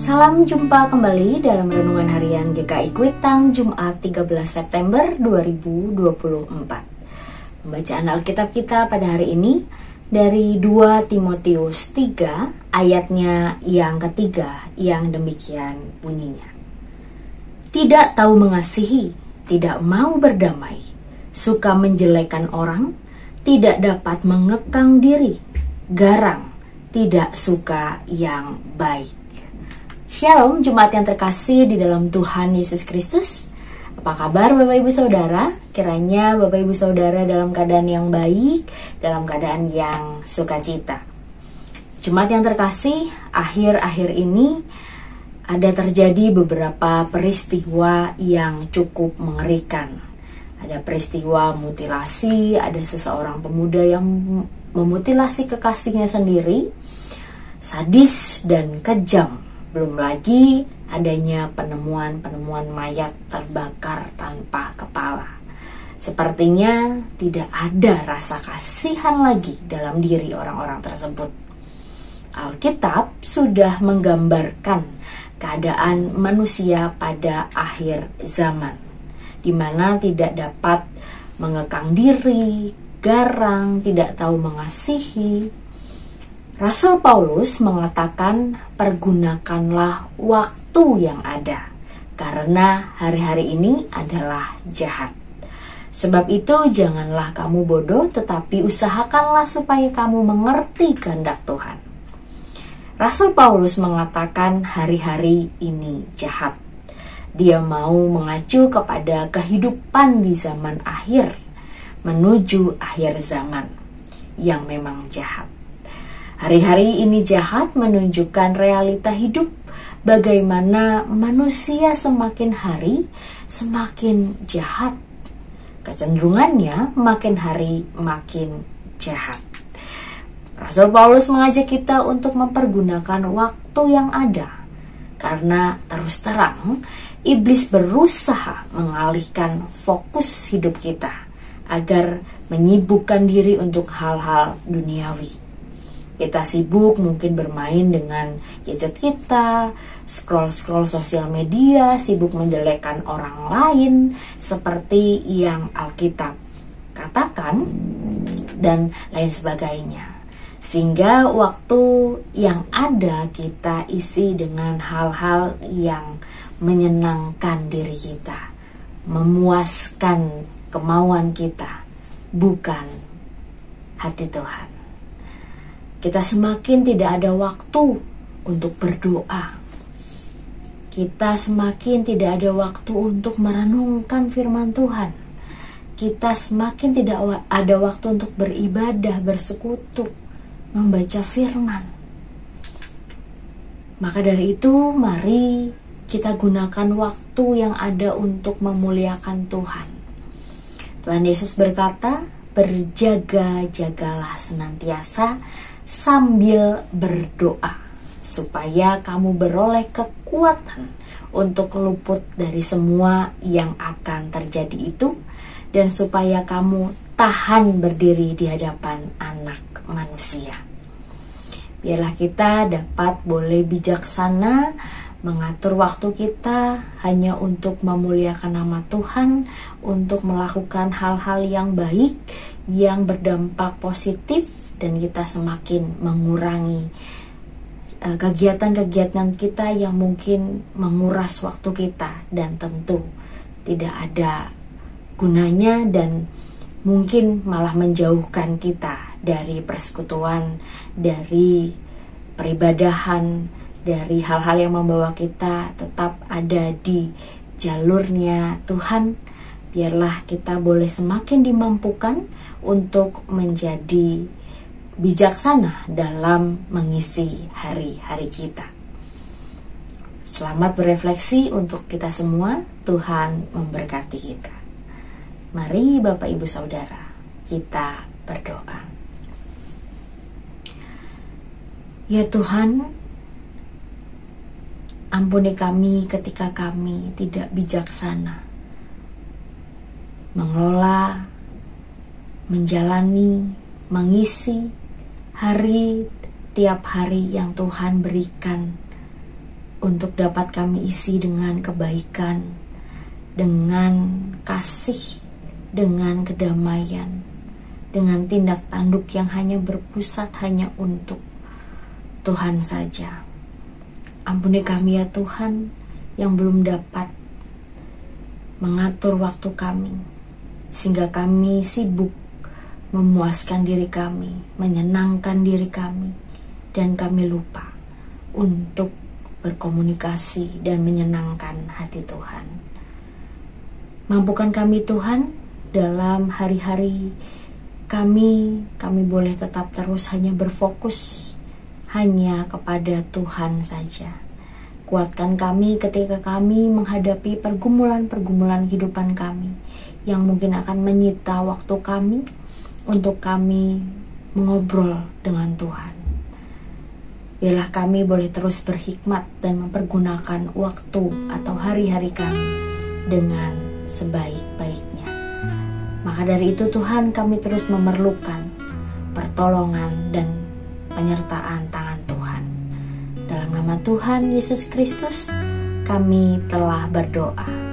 Salam jumpa kembali dalam Renungan Harian GKI Kuitang Jumat 13 September 2024. Pembacaan Alkitab kita pada hari ini dari 2 Timotius 3 ayatnya yang ketiga yang demikian bunyinya. Tidak tahu mengasihi, tidak mau berdamai, suka menjelekan orang, tidak dapat mengekang diri, garang, tidak suka yang baik. Shalom Jemaat yang terkasih di dalam Tuhan Yesus Kristus. Apa kabar Bapak Ibu Saudara? Kiranya Bapak Ibu Saudara dalam keadaan yang baik, dalam keadaan yang sukacita. Jemaat yang terkasih, akhir-akhir ini ada terjadi beberapa peristiwa yang cukup mengerikan. Ada peristiwa mutilasi, ada seseorang pemuda yang memutilasi kekasihnya sendiri, sadis dan kejam. Belum lagi adanya penemuan mayat terbakar tanpa kepala. Sepertinya tidak ada rasa kasihan lagi dalam diri orang-orang tersebut. Alkitab sudah menggambarkan keadaan manusia pada akhir zaman, di mana tidak dapat mengekang diri, garang, tidak tahu mengasihi. Rasul Paulus mengatakan, pergunakanlah waktu yang ada, karena hari-hari ini adalah jahat. Sebab itu janganlah kamu bodoh, tetapi usahakanlah supaya kamu mengerti kehendak Tuhan. Rasul Paulus mengatakan hari-hari ini jahat. Dia mau mengacu kepada kehidupan di zaman akhir, menuju akhir zaman yang memang jahat. Hari-hari ini jahat menunjukkan realita hidup, bagaimana manusia semakin hari semakin jahat. Kecenderungannya makin hari makin jahat. Rasul Paulus mengajak kita untuk mempergunakan waktu yang ada, karena terus terang iblis berusaha mengalihkan fokus hidup kita agar menyibukkan diri untuk hal-hal duniawi. Kita sibuk mungkin bermain dengan gadget kita, scroll sosial media, sibuk menjelekkan orang lain seperti yang Alkitab katakan, dan lain sebagainya. Sehingga waktu yang ada kita isi dengan hal-hal yang menyenangkan diri kita, memuaskan kemauan kita, bukan hati Tuhan. Kita semakin tidak ada waktu untuk berdoa. Kita semakin tidak ada waktu untuk merenungkan firman Tuhan. Kita semakin tidak ada waktu untuk beribadah, bersekutu, membaca firman. Maka dari itu, mari kita gunakan waktu yang ada untuk memuliakan Tuhan. Tuhan Yesus berkata, berjaga-jagalah senantiasa sambil berdoa, supaya kamu beroleh kekuatan untuk luput dari semua yang akan terjadi itu, dan supaya kamu tahan berdiri di hadapan Anak Manusia. Biarlah kita dapat boleh bijaksana mengatur waktu kita hanya untuk memuliakan nama Tuhan, untuk melakukan hal-hal yang baik, yang berdampak positif, dan kita semakin mengurangi kegiatan-kegiatan kita yang mungkin menguras waktu kita dan tentu tidak ada gunanya dan mungkin malah menjauhkan kita dari persekutuan, dari peribadahan, dari hal-hal yang membawa kita tetap ada di jalurnya Tuhan. Biarlah kita boleh semakin dimampukan untuk menjadi bijaksana dalam mengisi hari-hari kita. Selamat berefleksi untuk kita semua. Tuhan memberkati kita. Mari Bapak Ibu Saudara, kita berdoa. Ya Tuhan, ampuni kami ketika kami tidak bijaksana mengelola, menjalani, mengisi hari tiap hari yang Tuhan berikan untuk dapat kami isi dengan kebaikan, dengan kasih, dengan kedamaian, dengan tindak tanduk yang hanya berpusat hanya untuk Tuhan saja. Ampuni kami ya Tuhan yang belum dapat mengatur waktu kami, sehingga kami sibuk memuaskan diri kami, menyenangkan diri kami, dan kami lupa untuk berkomunikasi dan menyenangkan hati Tuhan. Mampukan kami Tuhan dalam hari-hari kami boleh tetap terus hanya berfokus hanya kepada Tuhan saja. Kuatkan kami ketika kami menghadapi pergumulan-pergumulan kehidupan kami yang mungkin akan menyita waktu kami untuk kami mengobrol dengan Tuhan. Biarlah kami boleh terus berhikmat dan mempergunakan waktu atau hari-hari kami dengan sebaik-baiknya. Maka dari itu Tuhan, kami terus memerlukan pertolongan dan penyertaan tangan Tuhan. Dalam nama Tuhan Yesus Kristus, kami telah berdoa.